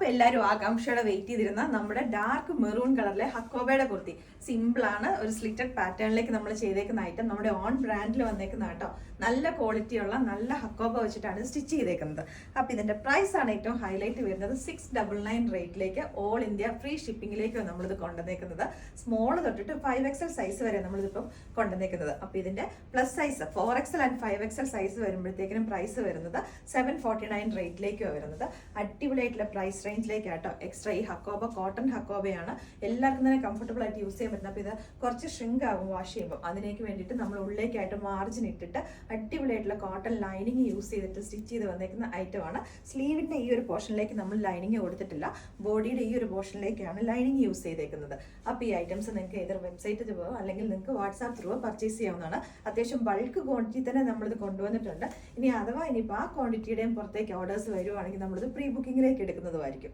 എല്ലാവരും ആകാംക്ഷയോടെ വെയിറ്റ് ചെയ്തിരുന്ന നമ്മുടെ ഡാർക്ക് മെറൂൺ കളറിലെ ഹക്കോബയുടെ കുർത്തി സിമ്പിളാണ്. ഒരു സ്ലിറ്റഡ് പാറ്റേണിലേക്ക് നമ്മൾ ചെയ്തേക്കുന്ന ഐറ്റം നമ്മുടെ ഓൺ ബ്രാൻഡിൽ വന്നേക്കുന്ന കേട്ടോ. നല്ല ക്വാളിറ്റിയുള്ള നല്ല ഹക്കോബ വെച്ചിട്ടാണ് സ്റ്റിച്ച് ചെയ്തേക്കുന്നത്. അപ്പോൾ ഇതിന്റെ പ്രൈസ് ആണ് ഏറ്റവും ഹൈലൈറ്റ് വരുന്നത്. 699 റേറ്റിലേക്ക് ഓൾ ഇന്ത്യ ഫ്രീ ഷിപ്പിംഗിലേക്ക് നമ്മളിത് കൊണ്ടുവന്നേക്കുന്നത്. സ്മോൾ തൊട്ടിട്ട് 5XL സൈസ് വരെ നമ്മളിതിപ്പം കൊണ്ടുവന്നേക്കുന്നത്. അപ്പോൾ ഇതിന്റെ plus size 4XL and 5XL size വരുമ്പോഴത്തേക്കിനും പ്രൈസ് വരുന്നത് 749 റേറ്റിലേക്കാണ് വരുന്നത്. അടിപൊളിയായിട്ടുള്ള പ്രൈസ് റേഞ്ചിലേക്കാട്ടോ. എക്സ്ട്രാ ഈ ഹക്കോബ കോട്ടൺ ഹക്കോബയാണ്, എല്ലാവർക്കും തന്നെ കംഫർട്ടബിൾ ആയിട്ട് യൂസ് ചെയ്യാൻ പറ്റുന്നത്. അപ്പോൾ ഇത് കുറച്ച് ഷ്രിങ്ക് ആകും വാഷ് ചെയ്യുമ്പോൾ. അതിനേക്ക് വേണ്ടിയിട്ട് നമ്മൾ ഉള്ളിലേക്കായിട്ട് മാർജിൻ ഇട്ടിട്ട് അടിപൊളിയായിട്ടുള്ള കോട്ടൺ ലൈനിങ് യൂസ് ചെയ്തിട്ട് സ്റ്റിച്ച് ചെയ്ത് വന്നേക്കുന്ന ഐറ്റമാണ്. സ്ലീവിന്റെ ഈ ഒരു പോർഷനിലേക്ക് നമ്മൾ ലൈനിങ് കൊടുത്തിട്ടില്ല, ബോഡിയുടെ ഈ ഒരു പോർഷനിലേക്കാണ് ലൈനിങ് യൂസ് ചെയ്തേക്കുന്നത്. അപ്പോൾ ഈ ഐറ്റംസ് നിങ്ങൾക്ക് ഏതൊരു വെബ്സൈറ്റ് ത്രൂ അല്ലെങ്കിൽ നിങ്ങൾക്ക് വാട്സാപ്പ് ത്രൂ പർച്ചേസ് ചെയ്യാവുന്നതാണ്. അത്യാവശ്യം ബൾക്ക് ക്വാണ്ടിറ്റി തന്നെ നമ്മളിത് കൊണ്ടുവന്നിട്ടുണ്ട്. ഇനി അഥവാ ഇനിയിപ്പോൾ ആ ക്വാണ്ടിറ്റിയുടെയും പുറത്തേക്ക് ഓർഡേഴ്സ് വരുവാണെങ്കിൽ നമ്മളിത് പ്രീ ബുക്കിങ്ങിലേക്ക് എടുക്കുന്നതുമായിരിക്കും.